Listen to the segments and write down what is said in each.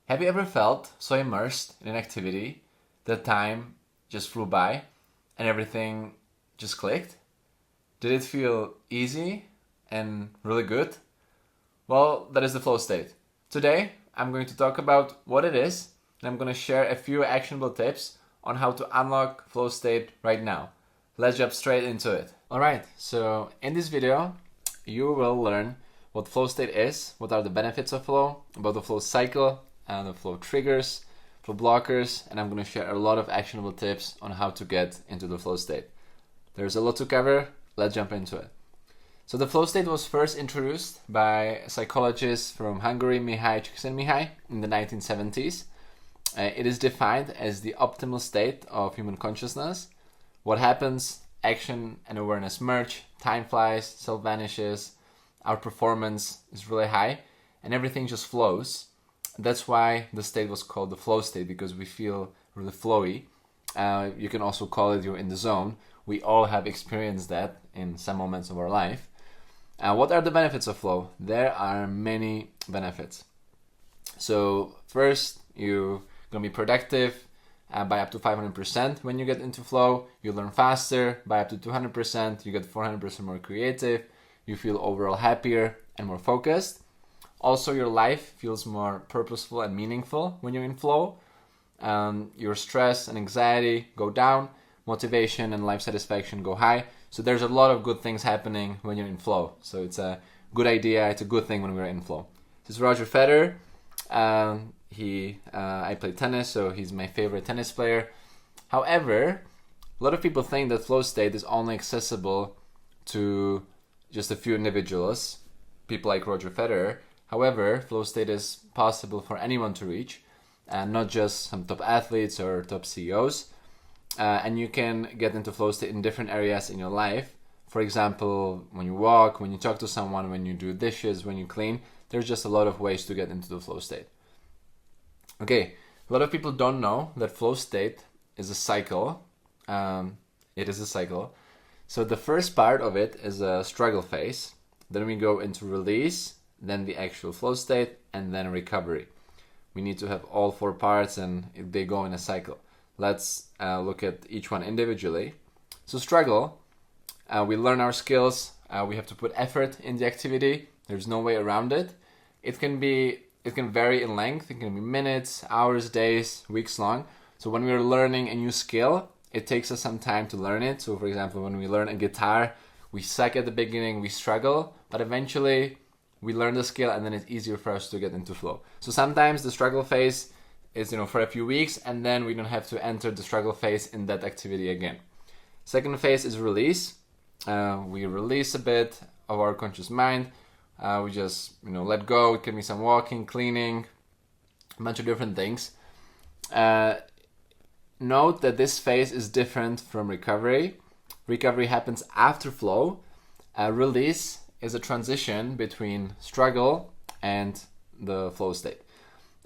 Have you ever felt so immersed in an activity that time just flew by and everything just clicked? Did it feel easy and really good? Well, that is the flow state. Today, I'm going to talk about what it is, and I'm going to share a few actionable tips on how to unlock flow state right now. Let's jump straight into it. Alright, so in this video, you will learn what flow state is, what are the benefits of flow, about the flow cycle, and the flow triggers, flow blockers, and I'm going to share a lot of actionable tips on how to get into the flow state. There's a lot to cover, let's jump into it. So the flow state was first introduced by a psychologist from Hungary, Mihaly Csikszentmihalyi, in the 1970s. It is defined as the optimal state of human consciousness. What happens? Action and awareness merge, time flies, self vanishes, our performance is really high, and everything just flows. That's why the state was called the flow state, because we feel really flowy. You can also call it you're in the zone. We all have experienced that in some moments of our life. What are the benefits of flow? There are many benefits. So first, you're going to be productive by up to 500% when you get into flow. You learn faster by up to 200%. You get 400% more creative. You feel overall happier and more focused. Also, your life feels more purposeful and meaningful when you're in flow. Your stress and anxiety go down. Motivation and life satisfaction go high. So there's a lot of good things happening when you're in flow. So it's a good idea. It's a good thing when we're in flow. This is Roger Federer. I play tennis, so he's my favorite tennis player. However, a lot of people think that flow state is only accessible to just a few individuals, people like Roger Federer. However, flow state is possible for anyone to reach, and not just some top athletes or top CEOs. And you can get into flow state in different areas in your life. For example, when you walk, when you talk to someone, when you do dishes, when you clean, there's just a lot of ways to get into the flow state. Okay, a lot of people don't know that flow state is a cycle. It is a cycle. So the first part of it is a struggle phase. Then we go into release, then the actual flow state, and then recovery. We need to have all four parts, and they go in a cycle. Let's look at each one individually. So struggle, we learn our skills. We have to put effort in the activity. There's no way around it. It can vary in length. It can be minutes, hours, days, weeks long. So when we're learning a new skill, it takes us some time to learn it. So for example, when we learn a guitar, we suck at the beginning, we struggle, but eventually we learn the skill and then it's easier for us to get into flow. So sometimes the struggle phase is, for a few weeks, and then we don't have to enter the struggle phase in that activity again. Second phase is release. We release a bit of our conscious mind. We just, let go. It can be some walking, cleaning, a bunch of different things. Note that this phase is different from recovery. Recovery happens after flow. Release is a transition between struggle and the flow state.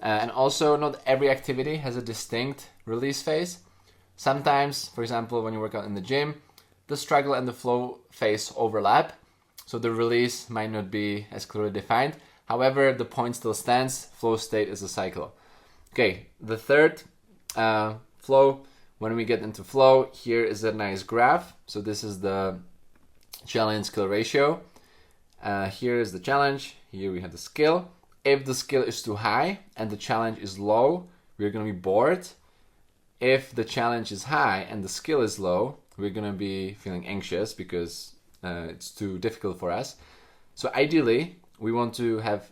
And also, not every activity has a distinct release phase. Sometimes, for example, when you work out in the gym, the struggle and the flow phase overlap. So the release might not be as clearly defined. However, the point still stands. Flow state is a cycle. Okay, the third, flow. When we get into flow, here is a nice graph. So this is the challenge skill ratio. Here is the challenge. Here we have the skill. If the skill is too high and the challenge is low, we're going to be bored. If the challenge is high and the skill is low, we're going to be feeling anxious because it's too difficult for us. So ideally, we want to have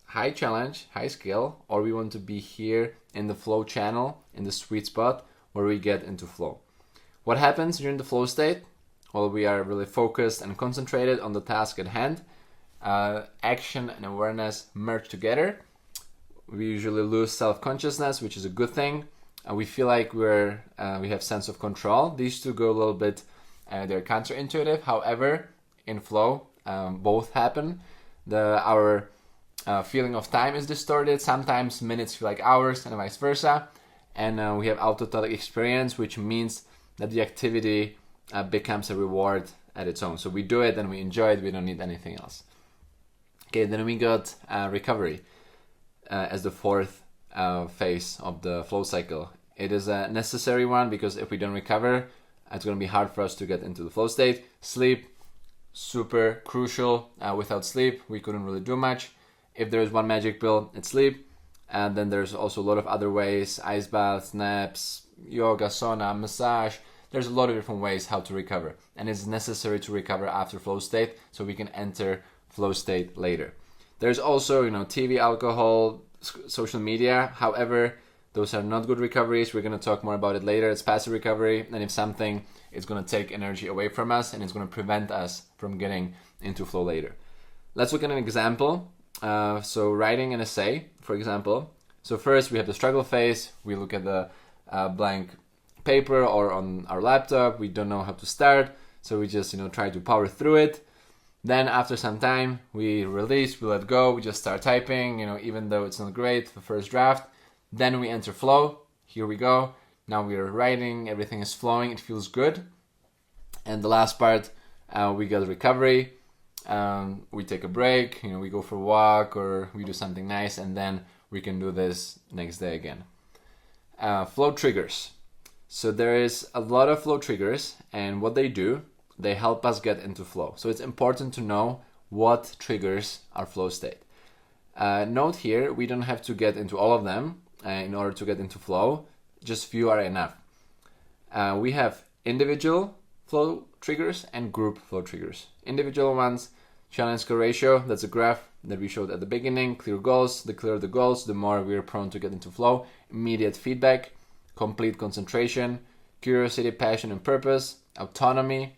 high challenge, high skill, or we want to be here in the flow channel, in the sweet spot where we get into flow. What happens during the flow state? Well, we are really focused and concentrated on the task at hand. Action and awareness merge together. We usually lose self-consciousness, which is a good thing. We feel like we have sense of control. These two go a little bit, they're counterintuitive. However, in flow, both happen. Our feeling of time is distorted. Sometimes minutes feel like hours and vice versa. And we have autotelic experience, which means that the activity becomes a reward at its own. So we do it and we enjoy it. We don't need anything else. Okay, then we got recovery as the fourth phase of the flow cycle. It is a necessary one because if we don't recover, it's going to be hard for us to get into the flow state. Sleep, super crucial. Without sleep, we couldn't really do much. If there is one magic pill, it's sleep. And then there's also a lot of other ways: ice baths, naps, yoga, sauna, massage. There's a lot of different ways how to recover. And it's necessary to recover after flow state so we can enter flow state later. There's also, TV, alcohol, social media. However, those are not good recoveries. We're going to talk more about it later. It's passive recovery. And if something is going to take energy away from us and it's going to prevent us from getting into flow later. Let's look at an example. So writing an essay, for example. So first we have the struggle phase. We look at the blank paper or on our laptop. We don't know how to start. So we just, try to power through it. Then after some time, we release, we let go, we just start typing, even though it's not great, the first draft. Then we enter flow. Here we go. Now we are writing, everything is flowing, it feels good. And the last part, we get recovery. We take a break, we go for a walk or we do something nice, and then we can do this next day again. Flow triggers. So there is a lot of flow triggers, and what they do, they help us get into flow. So it's important to know what triggers our flow state. Note here, we don't have to get into all of them in order to get into flow. Just few are enough. We have individual flow triggers and group flow triggers. Individual ones, challenge skill ratio, that's a graph that we showed at the beginning. Clear goals, the clearer the goals, the more we're prone to get into flow. Immediate feedback, complete concentration, curiosity, passion, and purpose, autonomy,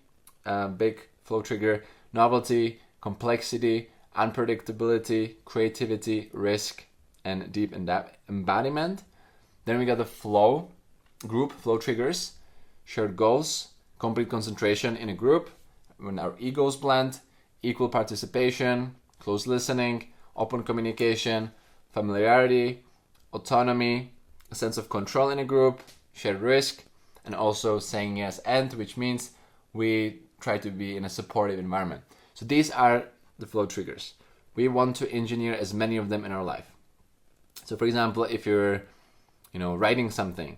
big flow trigger, novelty, complexity, unpredictability, creativity, risk, and deep embodiment. Then we got the flow, group flow triggers, shared goals, complete concentration in a group, when our egos blend, equal participation, close listening, open communication, familiarity, autonomy, a sense of control in a group, shared risk, and also saying yes and, which means we try to be in a supportive environment. So these are the flow triggers. We want to engineer as many of them in our life. So for example, if you're writing something,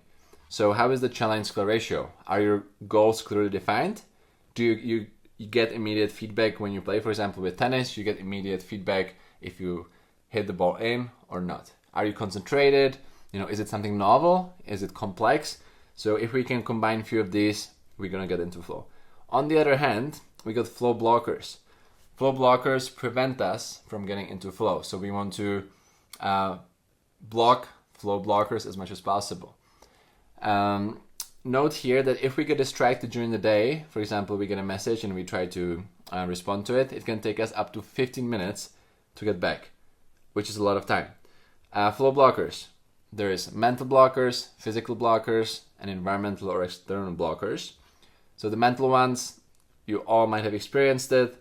so how is the challenge skill ratio? Are your goals clearly defined? Do you get immediate feedback when you play? For example, with tennis, you get immediate feedback if you hit the ball in or not. Are you concentrated? Is it something novel? Is it complex? So if we can combine a few of these, we're going to get into flow. On the other hand, we got flow blockers. Flow blockers prevent us from getting into flow. So we want to block flow blockers as much as possible. Note here that if we get distracted during the day, for example, we get a message and we try to respond to it, it can take us up to 15 minutes to get back, which is a lot of time. Flow blockers. There is mental blockers, physical blockers, and environmental or external blockers. So the mental ones, you all might have experienced it,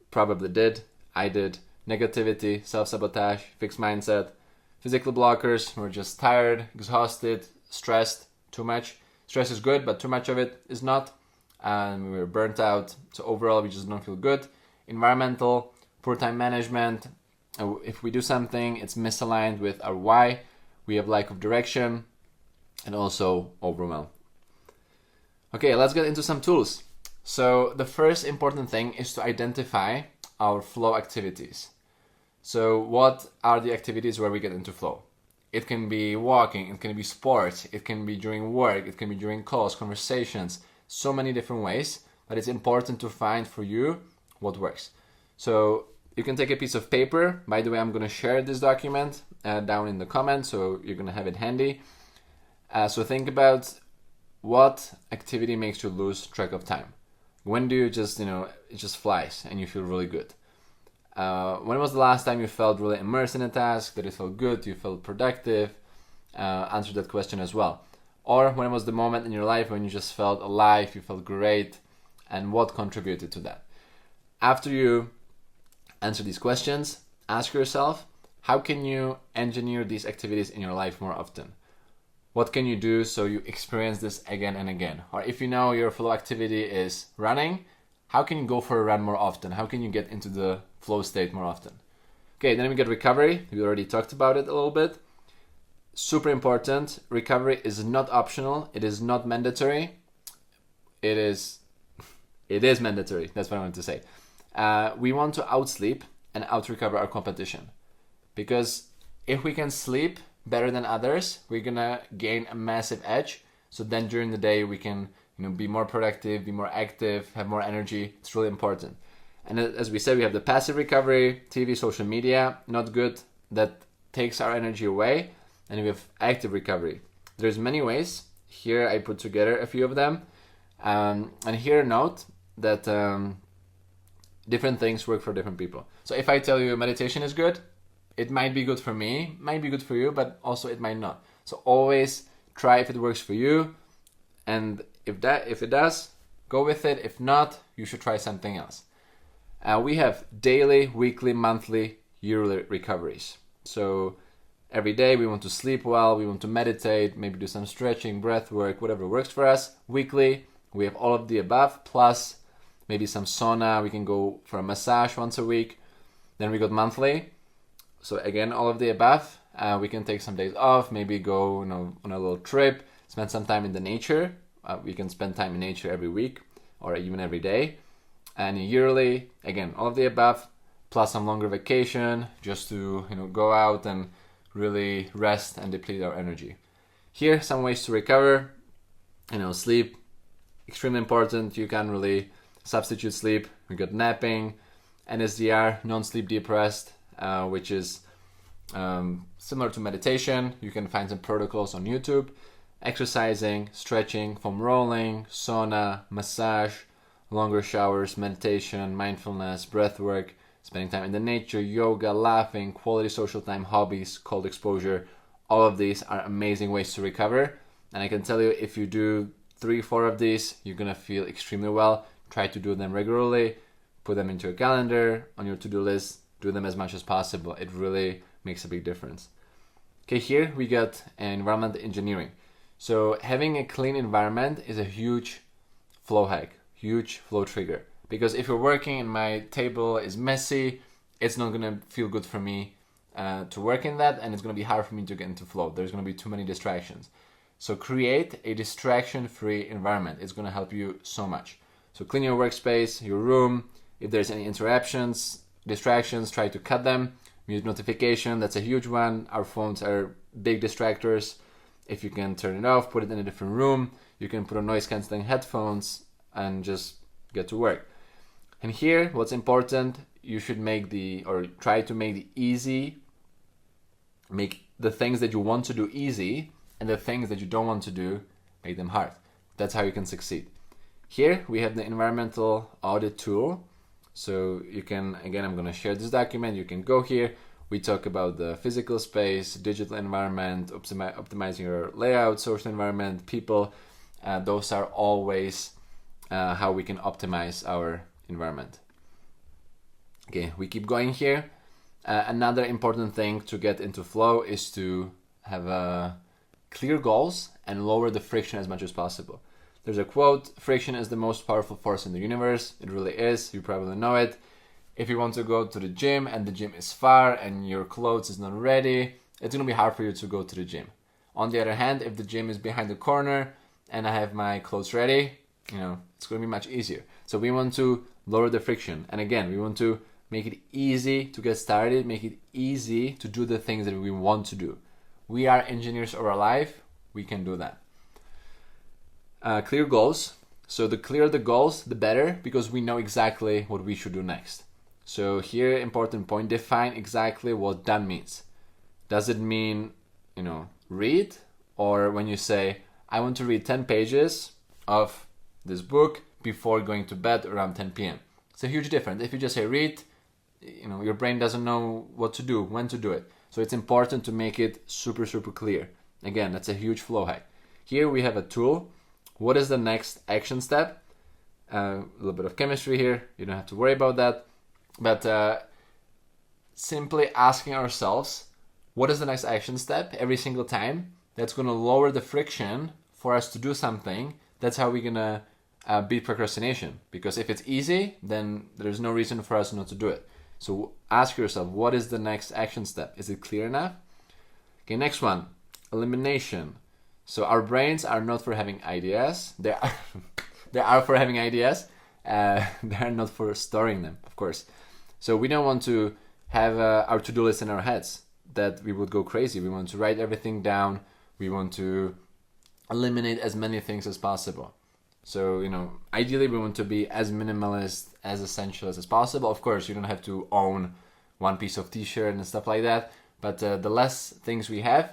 probably did, I did. Negativity, self-sabotage, fixed mindset. Physical blockers, we're just tired, exhausted, stressed, too much. Stress is good, but too much of it is not. And we're burnt out, so overall we just don't feel good. Environmental, poor time management. If we do something, it's misaligned with our why. We have lack of direction, and also overwhelm. Okay, let's get into some tools. So the first important thing is to identify our flow activities. So what are the activities where we get into flow? It can be walking, it can be sports, it can be during work, it can be during calls, conversations, so many different ways, but it's important to find for you what works. So you can take a piece of paper. By the way, I'm going to share this document down in the comments, so you're going to have it handy. So think about what activity makes you lose track of time. When do you just, it just flies and you feel really good? When was the last time you felt really immersed in a task, that it felt good, you felt productive? Answer that question as well. Or when was the moment in your life when you just felt alive, you felt great, and what contributed to that? After you answer these questions, ask yourself, how can you engineer these activities in your life more often? What can you do so you experience this again and again? Or if you know your flow activity is running, how can you go for a run more often? How can you get into the flow state more often? Okay, then we get recovery. We already talked about it a little bit. super important. Recovery is not optional. It is not mandatory. It is mandatory. That's what I wanted to say. We want to outsleep and out-recover our competition. Because if we can sleep better than others, we're gonna gain a massive edge. So then during the day we can, be more productive, be more active, have more energy. It's really important. And as we said, we have the passive recovery, TV, social media, not good. That takes our energy away. And we have active recovery. There's many ways. Here I put together a few of them. And here note that different things work for different people. So if I tell you meditation is good, it might be good for me, might be good for you, but also it might not. So always try if it works for you. And if it does, go with it. If not, you should try something else. We have daily, weekly, monthly, yearly recoveries. So every day we want to sleep well, we want to meditate, maybe do some stretching, breath work, whatever works for us. Weekly, we have all of the above, plus maybe some sauna. We can go for a massage once a week. Then we got monthly. So again, all of the above. We can take some days off, maybe go on a little trip, spend some time in the nature. We can spend time in nature every week or even every day. And yearly, again, all of the above, plus some longer vacation, just to go out and really rest and deplete our energy. Here, some ways to recover. Sleep, extremely important. You can't really substitute sleep. We got napping, NSDR, non-sleep deep rest, which is similar to meditation. You can find some protocols on YouTube. Exercising, stretching, foam rolling, sauna, massage, longer showers, meditation, mindfulness, breath work, spending time in the nature, yoga, laughing, quality social time, hobbies, cold exposure. All of these are amazing ways to recover. And I can tell you, if you do 3-4 of these, you're going to feel extremely well. Try to do them regularly. Put them into your calendar, on your to-do list. Do them as much as possible. It really makes a big difference. Okay, here we got environmental engineering. So having a clean environment is a huge flow hack, huge flow trigger. Because if you're working and my table is messy, it's not going to feel good for me to work in that, and it's going to be hard for me to get into flow. There's going to be too many distractions. So create a distraction-free environment. It's going to help you so much. So clean your workspace, your room. If there's any interruptions, distractions, try to cut them. Mute notification, that's a huge one. Our phones are big distractors. If you can turn it off, put it in a different room. You can put on noise-canceling headphones and just get to work. And here, what's important, you should try to make the things that you want to do easy, and the things that you don't want to do, make them hard. That's how you can succeed. Here, we have the environmental audit tool. So you can, again, I'm going to share this document. You can go here. We talk about the physical space, digital environment, optimizing your layout, social environment, people. Those are always how we can optimize our environment. Okay, we keep going here. Another important thing to get into flow is to have clear goals and lower the friction as much as possible. There's a quote, friction is the most powerful force in the universe. It really is. You probably know it. If you want to go to the gym and the gym is far and your clothes is not ready, it's going to be hard for you to go to the gym. On the other hand, if the gym is behind the corner and I have my clothes ready, it's going to be much easier. So we want to lower the friction. And again, we want to make it easy to get started, make it easy to do the things that we want to do. We are engineers of our life. We can do that. Clear goals. So the clearer the goals, the better, because we know exactly what we should do next. So here, important point, define exactly what done means. Does it mean, read? Or when you say, I want to read 10 pages of this book before going to bed around 10 p.m. It's a huge difference. If you just say read, your brain doesn't know what to do, when to do it. So it's important to make it super, super clear. Again, that's a huge flow hack. Here we have a tool. What is the next action step? A little bit of chemistry here. You don't have to worry about that. But simply asking ourselves, what is the next action step every single time? That's going to lower the friction for us to do something. That's how we're going to beat procrastination. Because if it's easy, then there's no reason for us not to do it. So ask yourself, what is the next action step? Is it clear enough? Okay, next one. elimination. So our brains are not for having ideas. They are, they are for having ideas. They are not for storing them, of course. So we don't want to have our to-do list in our heads. That we would go crazy. We want to write everything down. We want to eliminate as many things as possible. So, ideally we want to be as minimalist, as essential as possible. Of course, you don't have to own one piece of t-shirt and stuff like that. But the less things we have,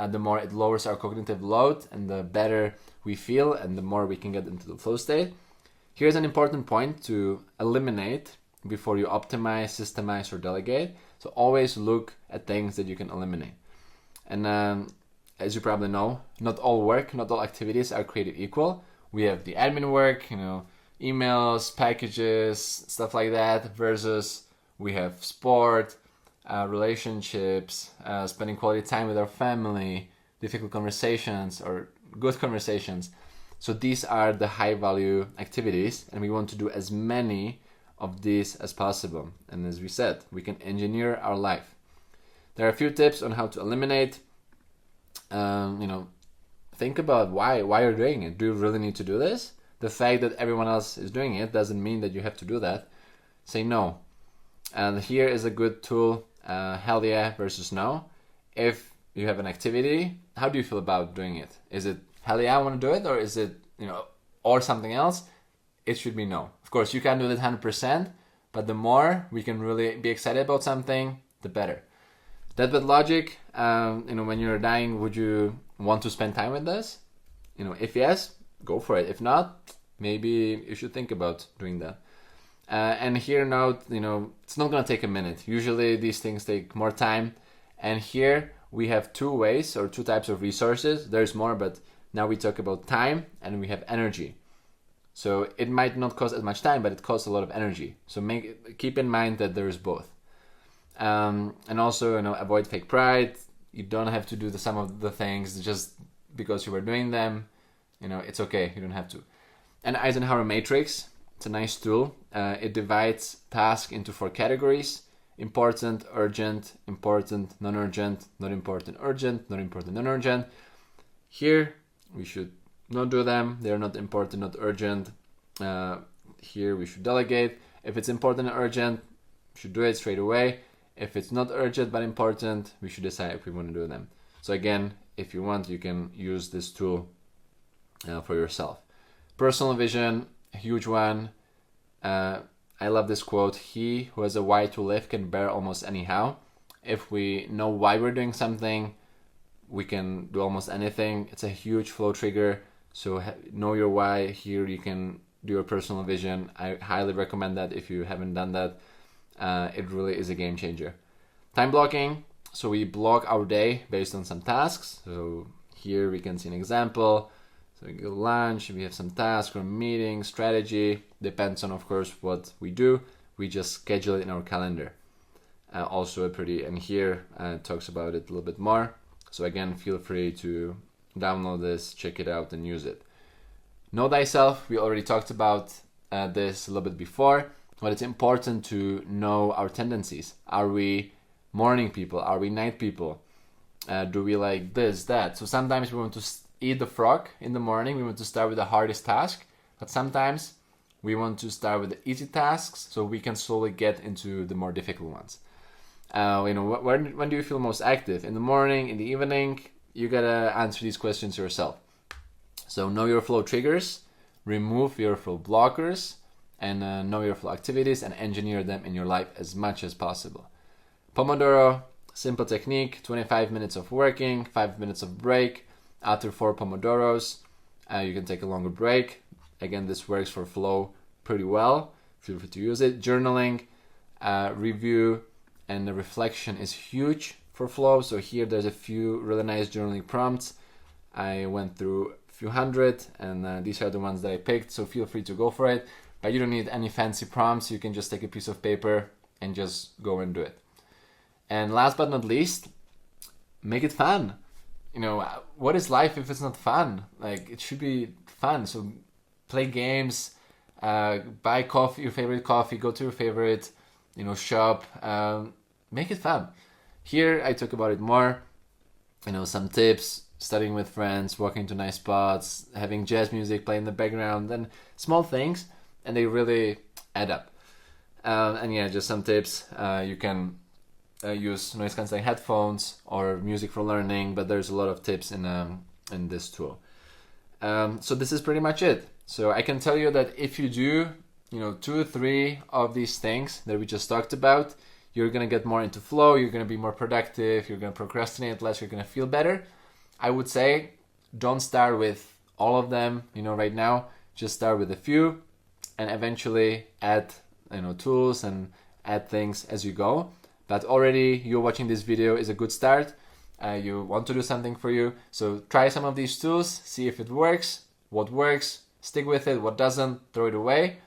the more it lowers our cognitive load and the better we feel and the more we can get into the flow state. Here's an important point to eliminate before you optimize, systemize, or delegate. So always look at things that you can eliminate. And as you probably know, not all work, not all activities are created equal. We have the admin work, emails, packages, stuff like that, versus we have sport, relationships, spending quality time with our family, difficult conversations or good conversations. So these are the high value activities, and we want to do as many of these as possible. And as we said, we can engineer our life. There are a few tips on how to eliminate. Think about why you're doing it. Do you really need to do this? The fact that everyone else is doing it doesn't mean that you have to do that. Say no. And here is a good tool, hell yeah versus no. If you have an activity, how do you feel about doing it? Is it hell yeah, I want to do it, or is it, or something else? It should be no. Of course, you can't do it 100%, but the more we can really be excited about something, the better. That with logic, when you're dying, would you want to spend time with this? If yes, go for it. If not, maybe you should think about doing that. And here note, it's not going to take a minute. Usually these things take more time. And here we have two ways or two types of resources. There's more, but now we talk about time and we have energy. So it might not cost as much time, but it costs a lot of energy. So keep in mind that there is both. And also, avoid fake pride. You don't have to do some of the things just because you were doing them. It's okay. You don't have to. And Eisenhower matrix, it's a nice tool. It divides tasks into 4 categories: important, urgent, important, non-urgent, not important, urgent, not important, non-urgent. Here, we should not do them. They're not important, not urgent. Here, we should delegate. If it's important and urgent, we should do it straight away. If it's not urgent but important, we should decide if we want to do them. So again, if you want, you can use this tool for yourself. Personal vision, a huge one. I love this quote: "He who has a why to live can bear almost anyhow." If we know why we're doing something, we can do almost anything. It's a huge flow trigger. So know your why. Here you can do your personal vision. I highly recommend that if you haven't done that. It really is a game changer. Time blocking. So we block our day based on some tasks. So here we can see an example. So we go lunch, we have some tasks or meeting, strategy. Depends on, of course, what we do. We just schedule it in our calendar. And here it talks about it a little bit more. So again, feel free to download this, check it out, and use it. Know thyself. We already talked about this a little bit before. But it's important to know our tendencies. Are we morning people? Are we night people? Do we like this, that? So sometimes we want to eat the frog in the morning. We want to start with the hardest task. But sometimes we want to start with the easy tasks so we can slowly get into the more difficult ones. When do you feel most active? In the morning, in the evening? You gotta answer these questions yourself. So know your flow triggers. Remove your flow blockers. And know your flow activities and engineer them in your life as much as possible. Pomodoro, simple technique: 25 minutes of working, 5 minutes of break. After 4 Pomodoros, you can take a longer break. Again, this works for flow pretty well. Feel free to use it. Journaling, review, and the reflection is huge for flow. So here there's a few really nice journaling prompts. I went through a few hundred, and these are the ones that I picked. So feel free to go for it. But you don't need any fancy prompts. You can just take a piece of paper and just go and do it. And last but not least, make it fun. What is life if it's not fun? Like, it should be fun. So play games, buy coffee, your favorite coffee, go to your favorite, shop. Make it fun. Here I talk about it more. some tips, studying with friends, walking to nice spots, having jazz music play in the background, and small things, and they really add up. And yeah, just some tips. You can use noise cancelling headphones or music for learning, but there's a lot of tips in this tool. So this is pretty much it. So I can tell you that if you do, 2 or 3 of these things that we just talked about, you're gonna get more into flow, you're gonna be more productive, you're gonna procrastinate less, you're gonna feel better. I would say don't start with all of them, right now. Just start with a few and eventually add, tools and add things as you go. But already you watching this video is a good start. You want to do something for you. So try some of these tools, see if it works, what works, stick with it, what doesn't, throw it away.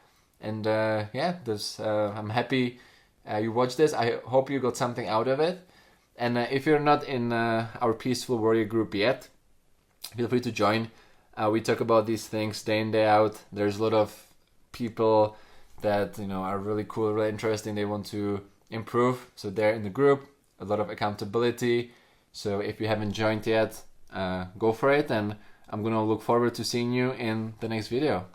And I'm happy you watched this. I hope you got something out of it. And if you're not in our Peaceful Warrior group yet, feel free to join. We talk about these things day in, day out. There's a lot of people that are really cool, really interesting. They want to improve. So they're in the group, a lot of accountability. So if you haven't joined yet, go for it. And I'm going to look forward to seeing you in the next video.